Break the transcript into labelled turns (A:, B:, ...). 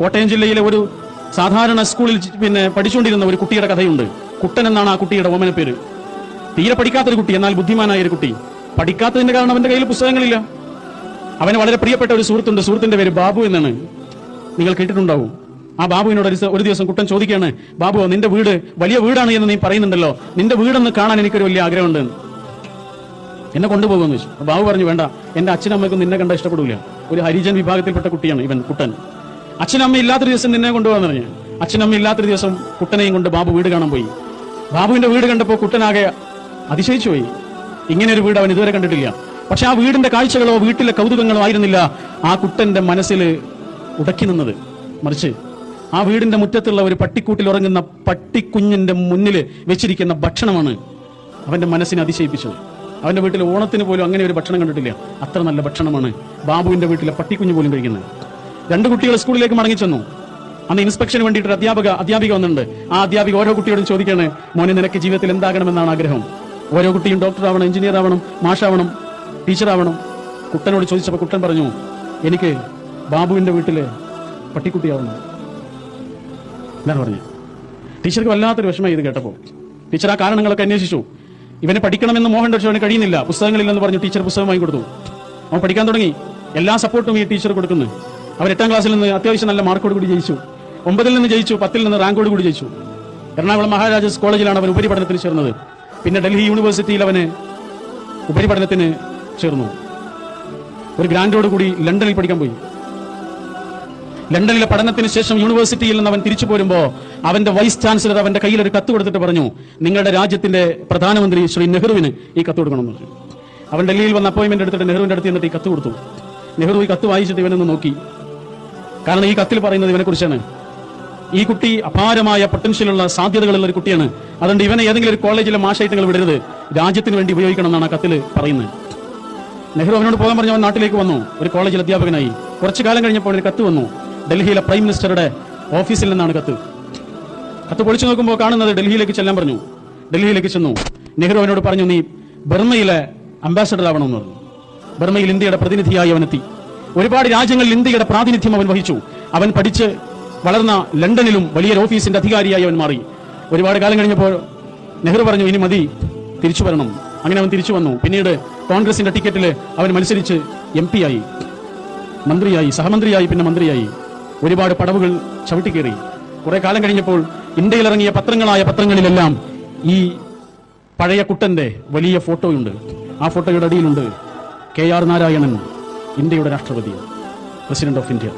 A: കോട്ടയം ജില്ലയിലെ ഒരു സാധാരണ സ്കൂളിൽ പഠിച്ചുകൊണ്ടിരുന്ന ഒരു കുട്ടിയുടെ കഥയുണ്ട്. കുട്ടൻ എന്നാണ് ആ കുട്ടിയുടെ ഓമന പേര്. തീരെ പഠിക്കാത്തൊരു കുട്ടി, എന്നാൽ ബുദ്ധിമാനായ ഒരു കുട്ടി. പഠിക്കാത്തതിന്റെ കാരണം അവന്റെ കയ്യിൽ പുസ്തകങ്ങളില്ല. അവന് വളരെ പ്രിയപ്പെട്ട ഒരു സുഹൃത്തുണ്ട്. സുഹൃത്തിന്റെ പേര് ബാബു എന്നാണ്. നിങ്ങൾ കേട്ടിട്ടുണ്ടാവും. ആ ബാബുവിനോട് ഒരു ദിവസം കുട്ടൻ ചോദിക്കുകയാണ്, ബാബു, നിന്റെ വീട് വലിയ വീടാണ് എന്ന് നീ പറയുന്നുണ്ടല്ലോ, നിന്റെ വീടൊന്ന് കാണാൻ എനിക്കൊരു വലിയ ആഗ്രഹമുണ്ട്, എന്നെ കൊണ്ടുപോകുമെന്ന് ചോദിച്ചു. ബാബു പറഞ്ഞു, വേണ്ട, എന്റെ അച്ഛനമ്മയ്ക്കും നിന്നെ കണ്ട ഇഷ്ടപ്പെടില്ല. ഒരു ഹരിജൻ വിഭാഗത്തിൽപ്പെട്ട കുട്ടിയാണ് ഇവൻ കുട്ടൻ. അച്ഛനമ്മ ഇല്ലാത്തൊരു ദിവസം നിന്നെ കൊണ്ടുപോകാന്ന് പറഞ്ഞു. അച്ഛനമ്മ ഇല്ലാത്തൊരു ദിവസം കുട്ടനെയും കൊണ്ട് ബാബു വീട് കാണാൻ പോയി. ബാബുവിന്റെ വീട് കണ്ടപ്പോൾ കുട്ടനാകെ അതിശയിച്ചു പോയി. ഇങ്ങനെ ഒരു വീട് അവൻ ഇതുവരെ കണ്ടിട്ടില്ല. പക്ഷെ ആ വീടിന്റെ കാഴ്ചകളോ വീട്ടിലെ കൗതുകങ്ങളോ ആയിരുന്നില്ല ആ കുട്ടന്റെ മനസ്സിൽ ഉടക്കി നിന്നത്. മറിച്ച് ആ വീടിന്റെ മുറ്റത്തുള്ള ഒരു പട്ടിക്കൂട്ടിൽ ഉറങ്ങുന്ന പട്ടിക്കുഞ്ഞിന്റെ മുന്നിൽ വെച്ചിരിക്കുന്ന ഭക്ഷണമാണ് അവന്റെ മനസ്സിനെ അതിശയിപ്പിച്ചത്. അവന്റെ വീട്ടിൽ ഓണത്തിന് പോലും അങ്ങനെ ഒരു ഭക്ഷണം കണ്ടിട്ടില്ല. അത്ര നല്ല ഭക്ഷണമാണ് ബാബുവിന്റെ വീട്ടിലെ പട്ടിക്കുഞ്ഞ് പോലും കഴിക്കുന്നത്. രണ്ട് കുട്ടികൾ സ്കൂളിലേക്ക് മടങ്ങിച്ചെന്നു. അന്ന് ഇൻസ്പെക്ഷന് വേണ്ടിയിട്ട് അധ്യാപിക വന്നിട്ടുണ്ട്. ആ അധ്യാപിക ഓരോ കുട്ടിയോടും ചോദിക്കാണ്, മോനെ, നിനക്ക് ജീവിതത്തിൽ എന്താകണമെന്നാണ് ആഗ്രഹം? ഓരോ കുട്ടിയും ഡോക്ടർ ആവണം, എഞ്ചിനീയർ ആവണം, മാഷാവണം, ടീച്ചറാവണം. കുട്ടനോട് ചോദിച്ചപ്പോൾ കുട്ടൻ പറഞ്ഞു, എനിക്ക് ബാബുവിന്റെ വീട്ടില് പട്ടിക്കുട്ടിയാവണം എന്നാണ് പറഞ്ഞു. ടീച്ചർക്ക് വല്ലാത്തൊരു വിഷമം ഇത് കേട്ടപ്പോൾ. ടീച്ചർ ആ കാരണങ്ങളൊക്കെ അന്വേഷിച്ചു. ഇവനെ പഠിക്കണമെന്ന് മോഹൻ പക്ഷേ അവന് കഴിയുന്നില്ല, പുസ്തകങ്ങളില്ലെന്ന് പറഞ്ഞു. ടീച്ചർ പുസ്തകം വാങ്ങി കൊടുത്തു. അവൻ പഠിക്കാൻ തുടങ്ങി. എല്ലാ സപ്പോർട്ടും ഈ ടീച്ചർ കൊടുക്കുന്നു. അവൻ 8ാം ക്ലാസ്സിൽ നിന്ന് അത്യാവശ്യം നല്ല മാർക്കോട് കൂടി ജയിച്ചു. 9ൽ നിന്ന് ജയിച്ചു, 10ൽ നിന്ന് റാങ്കോട് കൂടി ജയിച്ചു. എറണാകുളം മഹാരാജാസ് കോളേജിലാണ് അവൻ ഉപരിപഠനത്തിന് ചേർന്നത്. പിന്നെ ഡൽഹി യൂണിവേഴ്സിറ്റിയിൽ അവന് ഉപരിപഠനത്തിന് ചേർന്നു. ഒരു ഗ്രാൻഡോട് കൂടി ലണ്ടനിൽ പഠിക്കാൻ പോയി. ലണ്ടനിലെ പഠനത്തിന് ശേഷം യൂണിവേഴ്സിറ്റിയിൽ നിന്ന് അവൻ തിരിച്ചു പോരുമ്പോ അവന്റെ വൈസ് ചാൻസലർ അവന്റെ കയ്യിൽ ഒരു കത്ത് കൊടുത്തിട്ട് പറഞ്ഞു, നിങ്ങളുടെ രാജ്യത്തിന്റെ പ്രധാനമന്ത്രി ശ്രീ നെഹ്റുവിന് ഈ കത്ത് കൊടുക്കണമെന്ന് പറഞ്ഞു. അവൻ ഡൽഹിയിൽ വന്ന് അപ്പോയിന്റ്മെന്റ് എടുത്തിട്ട് നെഹ്റുവിന്റെ അടുത്ത് എന്നിട്ട് ഈ കത്ത് കൊടുത്തു. നെഹ്റു ഈ കത്ത് വായിച്ചിട്ട് ഇവനൊന്ന് നോക്കി. കാരണം ഈ കത്തിൽ പറയുന്നത് ഇവനെ കുറിച്ചാണ്. ഈ കുട്ടി അപാരമായ പൊട്ടൻഷ്യലുള്ള സാധ്യതകളുള്ള ഒരു കുട്ടിയാണ്. അതുകൊണ്ട് ഇവനെ ഏതെങ്കിലും ഒരു കോളേജിലെ മാഷായിട്ട് നിങ്ങൾ വിടരുത്, രാജ്യത്തിന് വേണ്ടി ഉപയോഗിക്കണം എന്നാണ് ആ കത്തിൽ പറയുന്നത്. നെഹ്റു അവനോട് പോകാൻ പറഞ്ഞ അവൻ നാട്ടിലേക്ക് വന്നു. ഒരു കോളേജിൽ അധ്യാപകനായി. കുറച്ചു കാലം കഴിഞ്ഞപ്പോൾ ഒരു കത്ത് വന്നു. ഡൽഹിയിലെ പ്രൈം മിനിസ്റ്ററുടെ ഓഫീസിൽ നിന്നാണ് കത്ത്. കത്ത് പൊളിച്ചു നോക്കുമ്പോൾ കാണുന്നത് ഡൽഹിയിലേക്ക് ചെല്ലാൻ പറഞ്ഞു. ഡൽഹിയിലേക്ക് ചെന്നു. നെഹ്റു അവനോട് പറഞ്ഞു, നീ ബർമയിലെ അംബാസഡർ ആവണമെന്ന് പറഞ്ഞു. ബർമയിൽ ഇന്ത്യയുടെ പ്രതിനിധിയായി അവനെത്തി. ഒരുപാട് രാജ്യങ്ങളിൽ ഇന്ത്യയുടെ പ്രാതിനിധ്യം അവൻ വഹിച്ചു. അവൻ പഠിച്ച് വളർന്ന ലണ്ടനിലും വലിയൊരു ഓഫീസിന്റെ അധികാരിയായി അവൻ മാറി. ഒരുപാട് കാലം കഴിഞ്ഞപ്പോൾ നെഹ്റു പറഞ്ഞു, ഇനി മതി, തിരിച്ചു വരണം. അങ്ങനെ അവൻ തിരിച്ചു വന്നു. പിന്നീട് കോൺഗ്രസിന്റെ ടിക്കറ്റിൽ അവൻ മത്സരിച്ച് MP ആയി, മന്ത്രിയായി, സഹമന്ത്രിയായി, പിന്നെ മന്ത്രിയായി. ഒരുപാട് പടവുകൾ ചവിട്ടിക്കേറി. കുറെ കാലം കഴിഞ്ഞപ്പോൾ ഇന്ത്യയിൽ ഇറങ്ങിയ പത്രങ്ങളിലെല്ലാം ഈ പഴയ കുട്ടന്റെ വലിയ ഫോട്ടോയുണ്ട്. ആ ഫോട്ടോയുടെ അടിയിലുണ്ട്, KR നാരായണൻ, ഇന്ത്യയുടെ രാഷ്ട്രപതി, പ്രസിഡന്റ് ഓഫ് ഇന്ത്യ.